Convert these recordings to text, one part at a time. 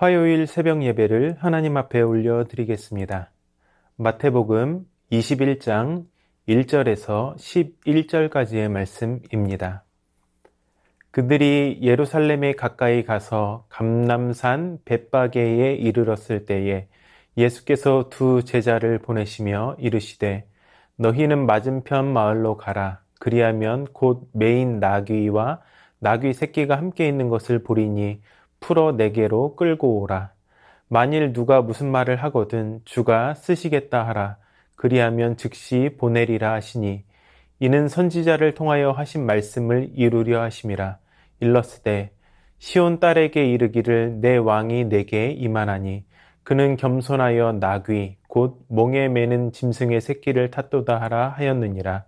화요일 새벽 예배를 하나님 앞에 올려드리겠습니다. 마태복음 21장 1절에서 11절까지의 말씀입니다. 그들이 예루살렘에 가까이 가서 감람산 벳바게에 이르렀을 때에 예수께서 두 제자를 보내시며 이르시되 너희는 맞은편 마을로 가라. 그리하면 곧 매인 나귀와 나귀 새끼가 함께 있는 것을 보리니 풀어 내게로 끌고 오라. 만일 누가 무슨 말을 하거든 주가 쓰시겠다 하라. 그리하면 즉시 보내리라 하시니 이는 선지자를 통하여 하신 말씀을 이루려 하심이라. 일렀으되 시온 딸에게 이르기를 내 왕이 내게 임하나니 그는 겸손하여 나귀 곧 몽에 매는 짐승의 새끼를 탔도다 하라 하였느니라.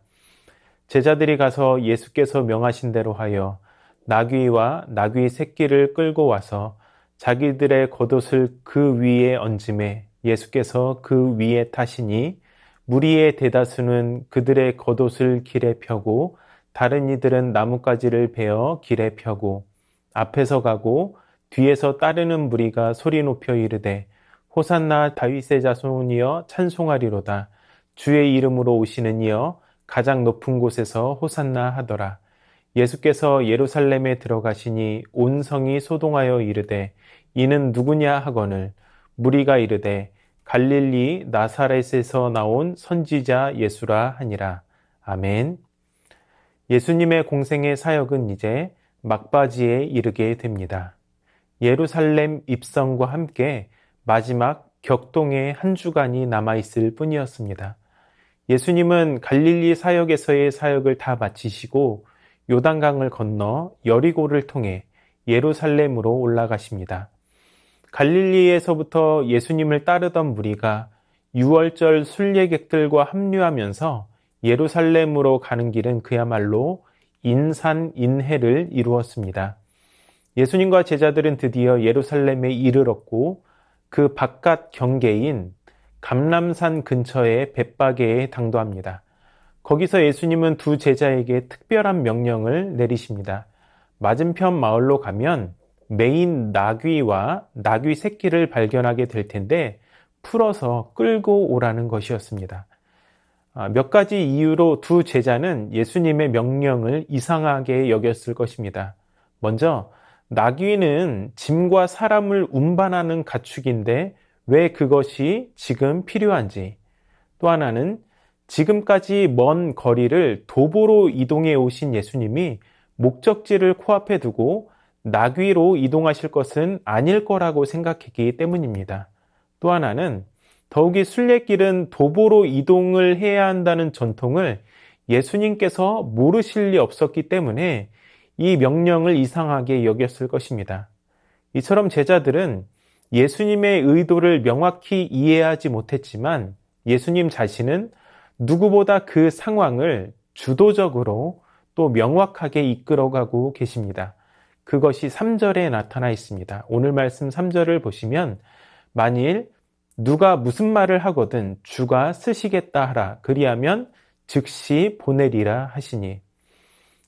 제자들이 가서 예수께서 명하신 대로 하여 나귀와 나귀 새끼를 끌고 와서 자기들의 겉옷을 그 위에 얹음에 예수께서 그 위에 타시니 무리의 대다수는 그들의 겉옷을 길에 펴고 다른 이들은 나뭇가지를 베어 길에 펴고 앞에서 가고 뒤에서 따르는 무리가 소리 높여 이르되 호산나 다윗의 자손이여 찬송하리로다. 주의 이름으로 오시는 이여 가장 높은 곳에서 호산나 하더라. 예수께서 예루살렘에 들어가시니 온 성이 소동하여 이르되 이는 누구냐 하거늘 무리가 이르되 갈릴리 나사렛에서 나온 선지자 예수라 하니라. 아멘. 예수님의 공생의 사역은 이제 막바지에 이르게 됩니다. 예루살렘 입성과 함께 마지막 격동의 한 주간이 남아있을 뿐이었습니다. 예수님은 갈릴리 사역에서의 사역을 다 마치시고 요단강을 건너 여리고를 통해 예루살렘으로 올라가십니다. 갈릴리에서부터 예수님을 따르던 무리가 유월절 순례객들과 합류하면서 예루살렘으로 가는 길은 그야말로 인산인해를 이루었습니다. 예수님과 제자들은 드디어 예루살렘에 이르렀고 그 바깥 경계인 감람산 근처의 벳바게에 당도합니다. 거기서 예수님은 두 제자에게 특별한 명령을 내리십니다. 맞은편 마을로 가면 매인 나귀와 나귀 새끼를 발견하게 될 텐데 풀어서 끌고 오라는 것이었습니다. 몇 가지 이유로 두 제자는 예수님의 명령을 이상하게 여겼을 것입니다. 먼저 나귀는 짐과 사람을 운반하는 가축인데 왜 그것이 지금 필요한지, 또 하나는 지금까지 먼 거리를 도보로 이동해 오신 예수님이 목적지를 코앞에 두고 나귀로 이동하실 것은 아닐 거라고 생각했기 때문입니다. 또 하나는 더욱이 순례길은 도보로 이동을 해야 한다는 전통을 예수님께서 모르실 리 없었기 때문에 이 명령을 이상하게 여겼을 것입니다. 이처럼 제자들은 예수님의 의도를 명확히 이해하지 못했지만 예수님 자신은 누구보다 그 상황을 주도적으로 또 명확하게 이끌어가고 계십니다. 그것이 3절에 나타나 있습니다. 오늘 말씀 3절을 보시면 만일 누가 무슨 말을 하거든 주가 쓰시겠다 하라. 그리하면 즉시 보내리라 하시니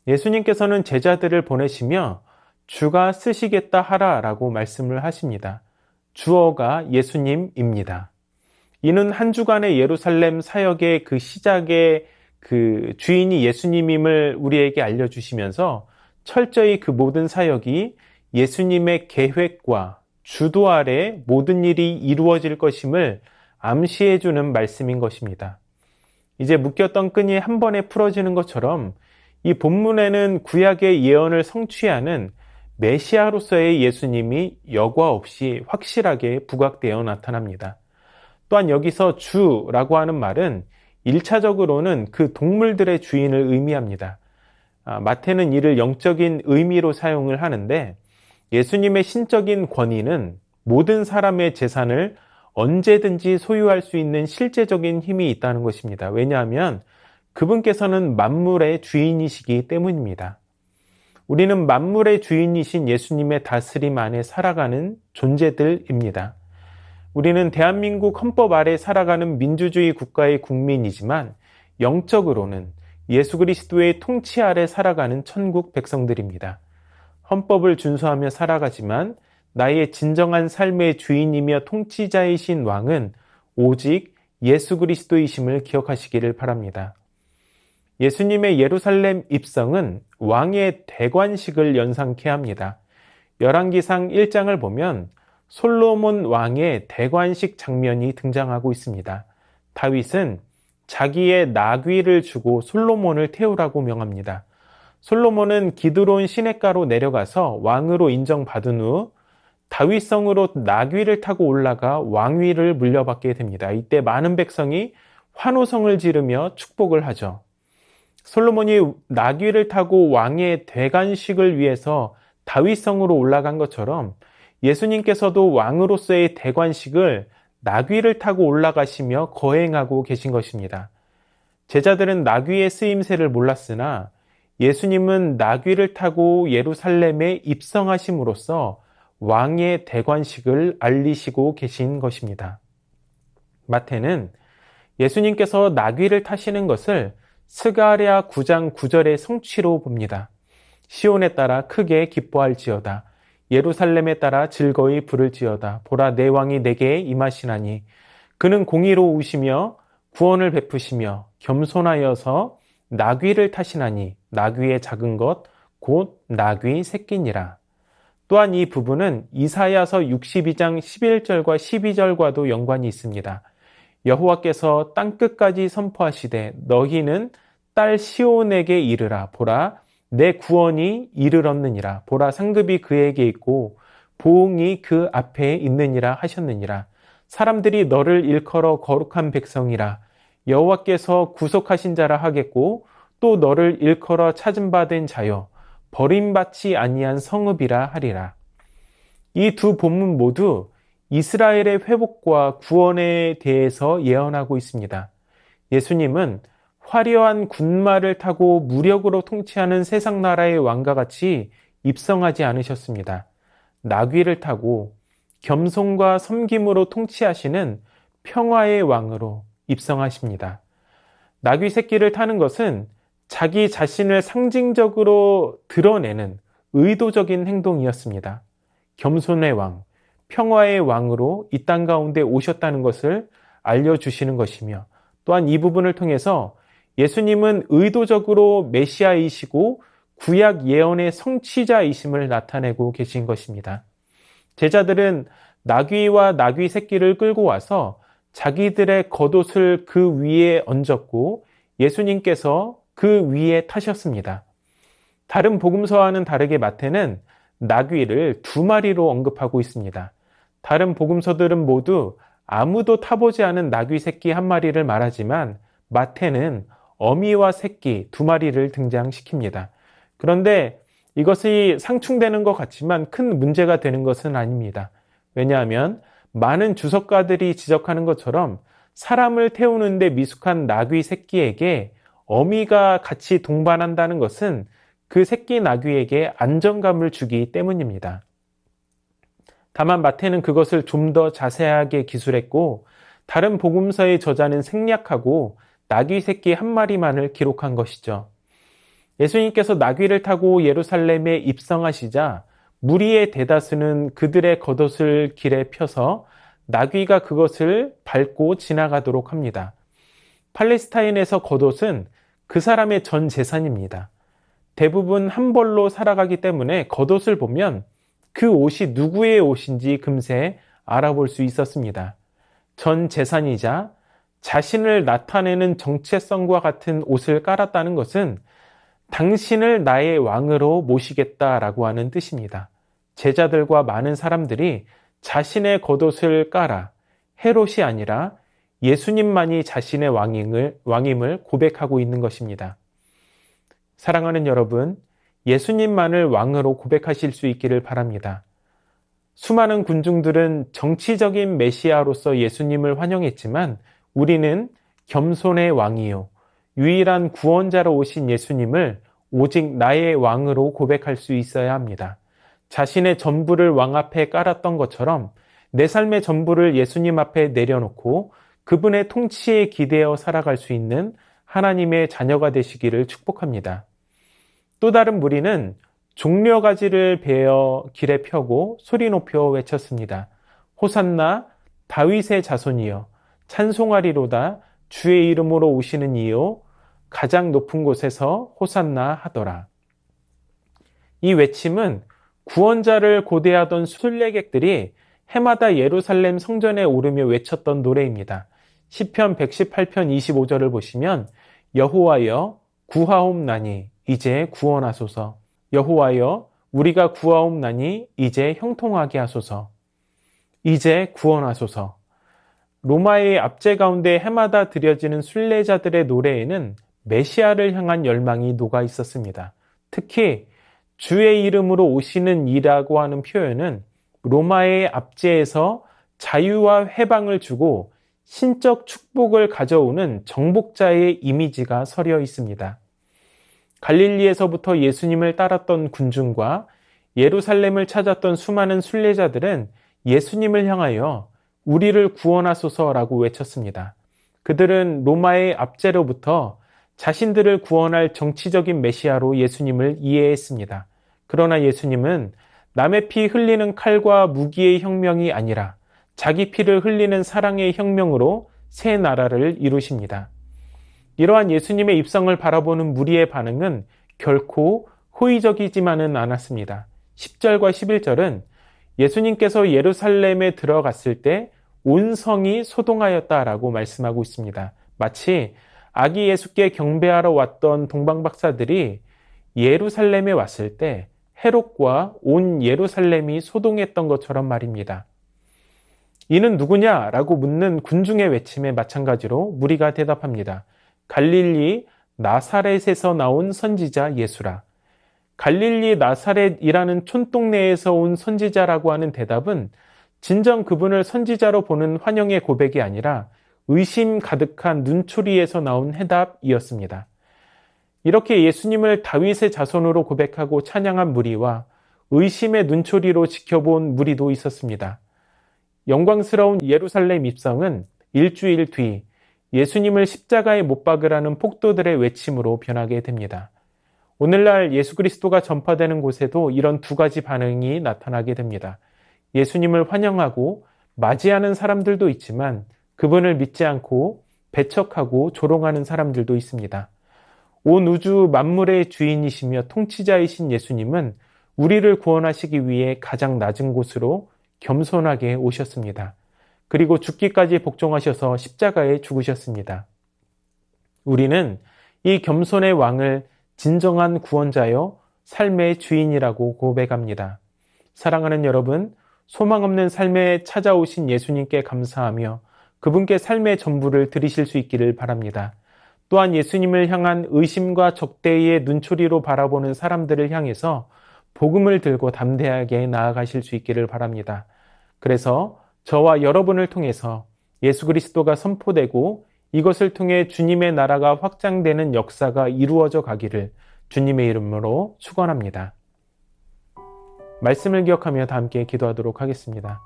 예수님께서는 제자들을 보내시며 주가 쓰시겠다 하라 라고 말씀을 하십니다. 주어가 예수님입니다. 이는 한 주간의 예루살렘 사역의 그 시작의 그 주인이 예수님임을 우리에게 알려주시면서 철저히 그 모든 사역이 예수님의 계획과 주도 아래 모든 일이 이루어질 것임을 암시해주는 말씀인 것입니다. 이제 묶였던 끈이 한 번에 풀어지는 것처럼 이 본문에는 구약의 예언을 성취하는 메시아로서의 예수님이 여과 없이 확실하게 부각되어 나타납니다. 또한 여기서 주라고 하는 말은 1차적으로는 그 동물들의 주인을 의미합니다. 마태는 이를 영적인 의미로 사용을 하는데 예수님의 신적인 권위는 모든 사람의 재산을 언제든지 소유할 수 있는 실제적인 힘이 있다는 것입니다. 왜냐하면 그분께서는 만물의 주인이시기 때문입니다. 우리는 만물의 주인이신 예수님의 다스림 안에 살아가는 존재들입니다. 우리는 대한민국 헌법 아래 살아가는 민주주의 국가의 국민이지만 영적으로는 예수 그리스도의 통치 아래 살아가는 천국 백성들입니다. 헌법을 준수하며 살아가지만 나의 진정한 삶의 주인이며 통치자이신 왕은 오직 예수 그리스도이심을 기억하시기를 바랍니다. 예수님의 예루살렘 입성은 왕의 대관식을 연상케 합니다. 열왕기상 1장을 보면 솔로몬 왕의 대관식 장면이 등장하고 있습니다. 다윗은 자기의 나귀를 주고 솔로몬을 태우라고 명합니다. 솔로몬은 기드론 시냇가로 내려가서 왕으로 인정받은 후 다윗성으로 나귀를 타고 올라가 왕위를 물려받게 됩니다. 이때 많은 백성이 환호성을 지르며 축복을 하죠. 솔로몬이 나귀를 타고 왕의 대관식을 위해서 다윗성으로 올라간 것처럼 예수님께서도 왕으로서의 대관식을 나귀를 타고 올라가시며 거행하고 계신 것입니다. 제자들은 나귀의 쓰임새를 몰랐으나 예수님은 나귀를 타고 예루살렘에 입성하심으로써 왕의 대관식을 알리시고 계신 것입니다. 마태는 예수님께서 나귀를 타시는 것을 스가랴 9장 9절의 성취로 봅니다. 시온에 따라 크게 기뻐할지어다. 예루살렘에 따라 즐거이 부를지어다. 보라, 내 왕이 내게 임하시나니 그는 공의로우시며 구원을 베푸시며 겸손하여서 나귀를 타시나니 나귀의 작은 것 곧 나귀 새끼니라. 또한 이 부분은 이사야서 62장 11절과 12절과도 연관이 있습니다. 여호와께서 땅끝까지 선포하시되 너희는 딸 시온에게 이르라. 보라, 내 구원이 이르렀느니라. 보라, 상급이 그에게 있고 보응이 그 앞에 있느니라 하셨느니라. 사람들이 너를 일컬어 거룩한 백성이라. 여호와께서 구속하신 자라 하겠고 또 너를 일컬어 찾은 바 된 자여 버림받지 아니한 성읍이라 하리라. 이 두 본문 모두 이스라엘의 회복과 구원에 대해서 예언하고 있습니다. 예수님은 화려한 군마를 타고 무력으로 통치하는 세상 나라의 왕과 같이 입성하지 않으셨습니다. 나귀를 타고 겸손과 섬김으로 통치하시는 평화의 왕으로 입성하십니다. 나귀 새끼를 타는 것은 자기 자신을 상징적으로 드러내는 의도적인 행동이었습니다. 겸손의 왕, 평화의 왕으로 이 땅 가운데 오셨다는 것을 알려주시는 것이며 또한 이 부분을 통해서 예수님은 의도적으로 메시아이시고 구약 예언의 성취자이심을 나타내고 계신 것입니다. 제자들은 나귀와 나귀 새끼를 끌고 와서 자기들의 겉옷을 그 위에 얹었고 예수님께서 그 위에 타셨습니다. 다른 복음서와는 다르게 마태는 나귀를 2마리로 언급하고 있습니다. 다른 복음서들은 모두 아무도 타보지 않은 나귀 새끼 1마리를 말하지만 마태는 어미와 새끼 2마리를 등장시킵니다. 그런데 이것이 상충되는 것 같지만 큰 문제가 되는 것은 아닙니다. 왜냐하면 많은 주석가들이 지적하는 것처럼 사람을 태우는데 미숙한 나귀 새끼에게 어미가 같이 동반한다는 것은 그 새끼 나귀에게 안정감을 주기 때문입니다. 다만 마태는 그것을 좀 더 자세하게 기술했고 다른 복음서의 저자는 생략하고 나귀 새끼 1마리만을 기록한 것이죠. 예수님께서 나귀를 타고 예루살렘에 입성하시자 무리의 대다수는 그들의 겉옷을 길에 펴서 나귀가 그것을 밟고 지나가도록 합니다. 팔레스타인에서 겉옷은 그 사람의 전 재산입니다. 대부분 한 벌로 살아가기 때문에 겉옷을 보면 그 옷이 누구의 옷인지 금세 알아볼 수 있었습니다. 전 재산이자 자신을 나타내는 정체성과 같은 옷을 깔았다는 것은 당신을 나의 왕으로 모시겠다라고 하는 뜻입니다. 제자들과 많은 사람들이 자신의 겉옷을 깔아 헤롯이 아니라 예수님만이 자신의 왕임을 고백하고 있는 것입니다. 사랑하는 여러분, 예수님만을 왕으로 고백하실 수 있기를 바랍니다. 수많은 군중들은 정치적인 메시아로서 예수님을 환영했지만 우리는 겸손의 왕이요 유일한 구원자로 오신 예수님을 오직 나의 왕으로 고백할 수 있어야 합니다. 자신의 전부를 왕 앞에 깔았던 것처럼 내 삶의 전부를 예수님 앞에 내려놓고 그분의 통치에 기대어 살아갈 수 있는 하나님의 자녀가 되시기를 축복합니다. 또 다른 무리는 종려가지를 베어 길에 펴고 소리 높여 외쳤습니다. 호산나 다윗의 자손이여 찬송하리로다 주의 이름으로 오시는 이요 가장 높은 곳에서 호산나 하더라. 이 외침은 구원자를 고대하던 순례객들이 해마다 예루살렘 성전에 오르며 외쳤던 노래입니다. 시편 118편 25절을 보시면 여호와여 구하옵나니 이제 구원하소서. 여호와여 우리가 구하옵나니 이제 형통하게 하소서. 이제 구원하소서. 로마의 압제 가운데 해마다 드려지는 순례자들의 노래에는 메시아를 향한 열망이 녹아 있었습니다. 특히 주의 이름으로 오시는 이라고 하는 표현은 로마의 압제에서 자유와 해방을 주고 신적 축복을 가져오는 정복자의 이미지가 서려 있습니다. 갈릴리에서부터 예수님을 따랐던 군중과 예루살렘을 찾았던 수많은 순례자들은 예수님을 향하여 우리를 구원하소서라고 외쳤습니다. 그들은 로마의 압제로부터 자신들을 구원할 정치적인 메시아로 예수님을 이해했습니다. 그러나 예수님은 남의 피 흘리는 칼과 무기의 혁명이 아니라 자기 피를 흘리는 사랑의 혁명으로 새 나라를 이루십니다. 이러한 예수님의 입성을 바라보는 무리의 반응은 결코 호의적이지만은 않았습니다. 10절과 11절은 예수님께서 예루살렘에 들어갔을 때 온 성이 소동하였다라고 말씀하고 있습니다. 마치 아기 예수께 경배하러 왔던 동방박사들이 예루살렘에 왔을 때 헤롯과 온 예루살렘이 소동했던 것처럼 말입니다. 이는 누구냐라고 묻는 군중의 외침에 마찬가지로 무리가 대답합니다. 갈릴리 나사렛에서 나온 선지자 예수라. 갈릴리 나사렛이라는 촌동네에서 온 선지자라고 하는 대답은 진정 그분을 선지자로 보는 환영의 고백이 아니라 의심 가득한 눈초리에서 나온 해답이었습니다. 이렇게 예수님을 다윗의 자손으로 고백하고 찬양한 무리와 의심의 눈초리로 지켜본 무리도 있었습니다. 영광스러운 예루살렘 입성은 일주일 뒤 예수님을 십자가에 못 박으라는 폭도들의 외침으로 변하게 됩니다. 오늘날 예수 그리스도가 전파되는 곳에도 이런 두 가지 반응이 나타나게 됩니다. 예수님을 환영하고 맞이하는 사람들도 있지만 그분을 믿지 않고 배척하고 조롱하는 사람들도 있습니다. 온 우주 만물의 주인이시며 통치자이신 예수님은 우리를 구원하시기 위해 가장 낮은 곳으로 겸손하게 오셨습니다. 그리고 죽기까지 복종하셔서 십자가에 죽으셨습니다. 우리는 이 겸손의 왕을 진정한 구원자여 삶의 주인이라고 고백합니다. 사랑하는 여러분, 소망 없는 삶에 찾아오신 예수님께 감사하며 그분께 삶의 전부를 드리실 수 있기를 바랍니다. 또한 예수님을 향한 의심과 적대의 눈초리로 바라보는 사람들을 향해서 복음을 들고 담대하게 나아가실 수 있기를 바랍니다. 그래서 저와 여러분을 통해서 예수 그리스도가 선포되고 이것을 통해 주님의 나라가 확장되는 역사가 이루어져 가기를 주님의 이름으로 축원합니다. 말씀을 기억하며 다 함께 기도하도록 하겠습니다.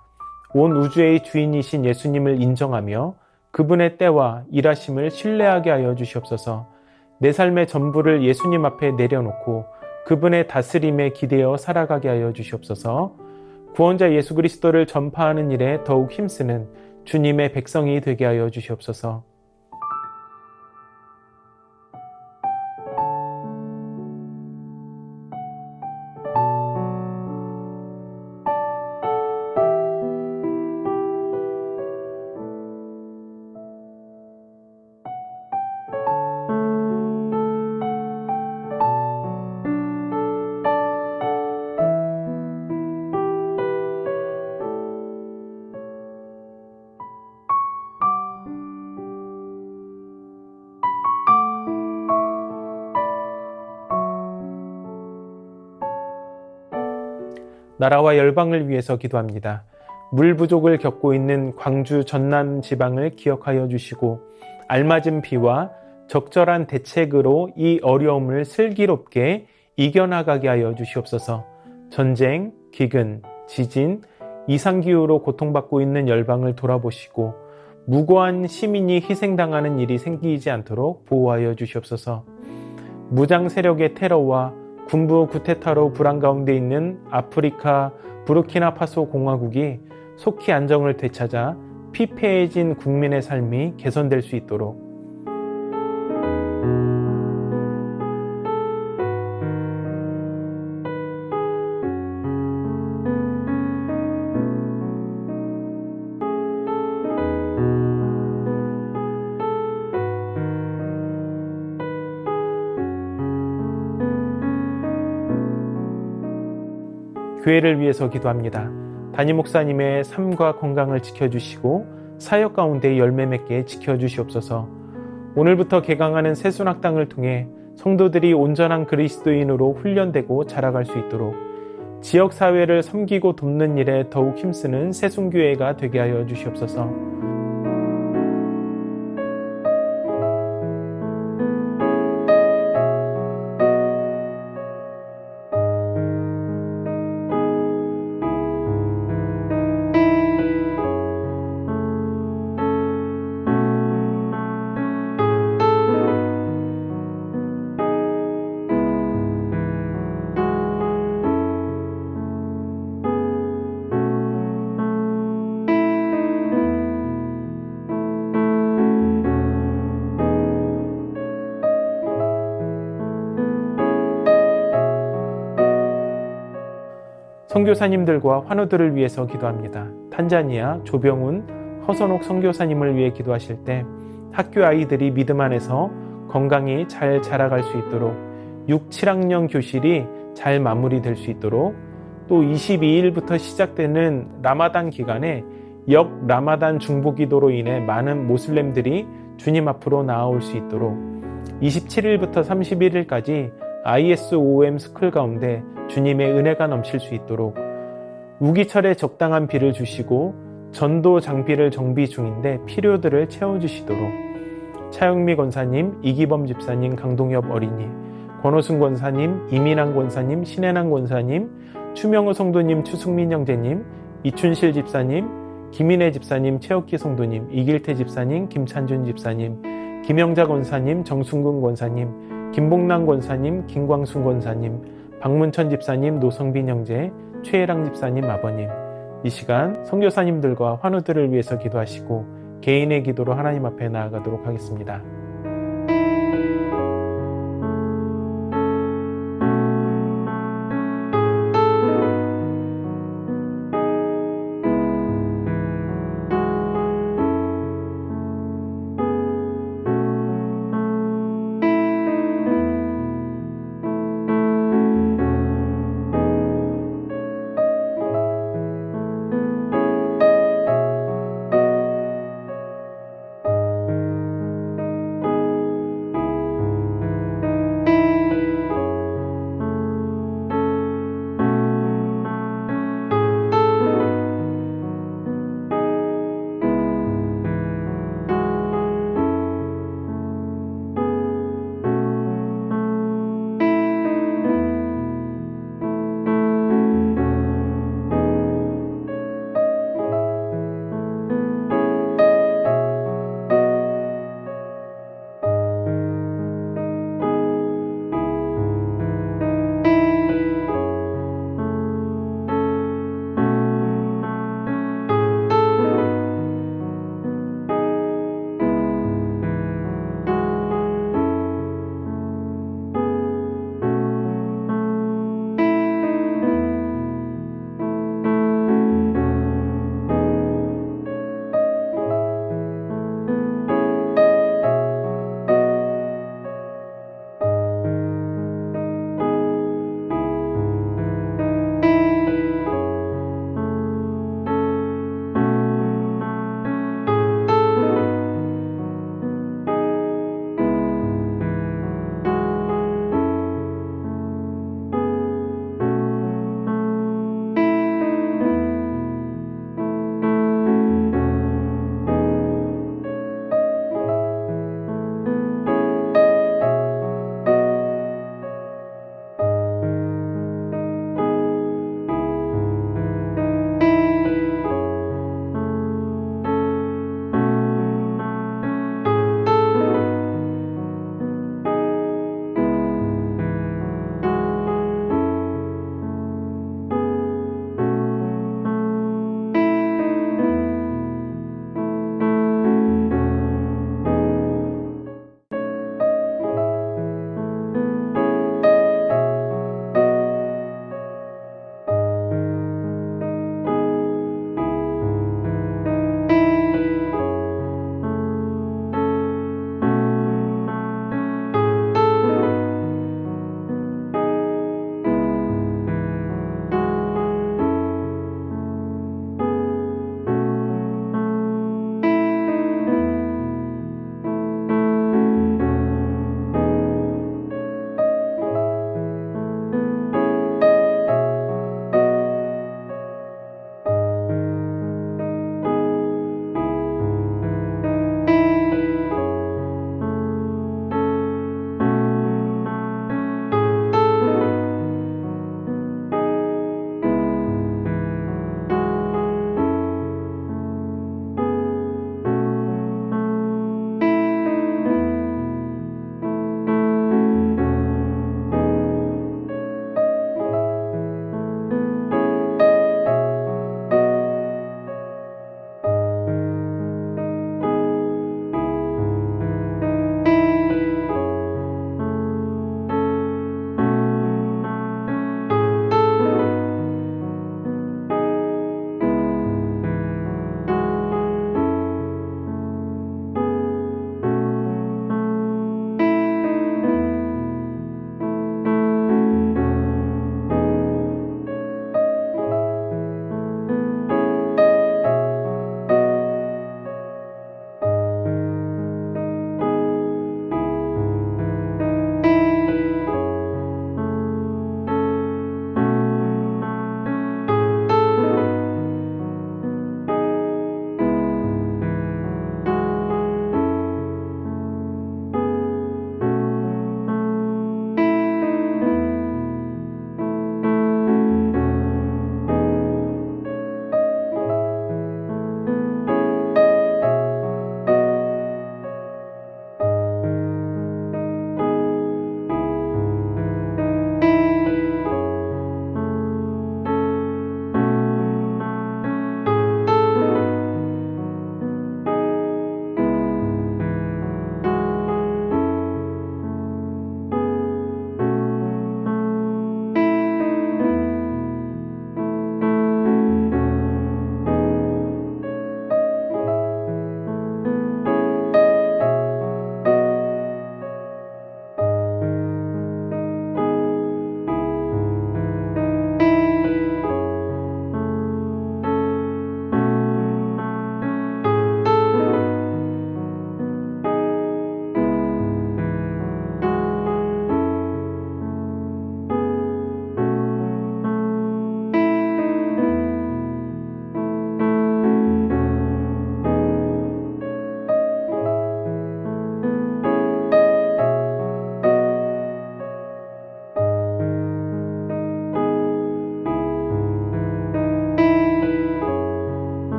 온 우주의 주인이신 예수님을 인정하며 그분의 때와 일하심을 신뢰하게 하여 주시옵소서. 내 삶의 전부를 예수님 앞에 내려놓고 그분의 다스림에 기대어 살아가게 하여 주시옵소서. 구원자 예수 그리스도를 전파하는 일에 더욱 힘쓰는 주님의 백성이 되게 하여 주시옵소서. 나라와 열방을 위해서 기도합니다. 물 부족을 겪고 있는 광주 전남 지방을 기억하여 주시고 알맞은 비와 적절한 대책으로 이 어려움을 슬기롭게 이겨나가게 하여 주시옵소서. 전쟁, 기근, 지진, 이상기후로 고통받고 있는 열방을 돌아보시고 무고한 시민이 희생당하는 일이 생기지 않도록 보호하여 주시옵소서. 무장 세력의 테러와 군부 쿠데타로 불안 가운데 있는 아프리카 부르키나파소 공화국이 속히 안정을 되찾아 피폐해진 국민의 삶이 개선될 수 있도록 교회를 위해서 기도합니다. 담임 목사님의 삶과 건강을 지켜주시고 사역 가운데 열매 맺게 지켜주시옵소서. 오늘부터 개강하는 새순학당을 통해 성도들이 온전한 그리스도인으로 훈련되고 자라갈 수 있도록 지역사회를 섬기고 돕는 일에 더욱 힘쓰는 새순교회가 되게 하여 주시옵소서. 선교사님들과 환우들을 위해서 기도합니다. 탄자니아 조병훈, 허선옥 선교사님을 위해 기도하실 때 학교 아이들이 믿음 안에서 건강히 잘 자라갈 수 있도록 6, 7학년 교실이 잘 마무리될 수 있도록 또 22일부터 시작되는 라마단 기간에 역 라마단 중보기도로 인해 많은 모슬렘들이 주님 앞으로 나아올 수 있도록 27일부터 31일까지 ISOM 스쿨 가운데 주님의 은혜가 넘칠 수 있도록 우기철에 적당한 비를 주시고 전도 장비를 정비 중인데 필요들을 채워주시도록 차영미 권사님, 이기범 집사님, 강동엽 어린이, 권호순 권사님, 이민환 권사님, 신혜남 권사님, 추명호 성도님, 추승민 형제님, 이춘실 집사님, 김인혜 집사님, 최옥기 성도님, 이길태 집사님, 김찬준 집사님, 김영자 권사님, 정순근 권사님, 김봉남 권사님, 김광순 권사님, 박문천 집사님, 노성빈 형제, 최혜랑 집사님 아버님, 이 시간 선교사님들과 환우들을 위해서 기도하시고 개인의 기도로 하나님 앞에 나아가도록 하겠습니다.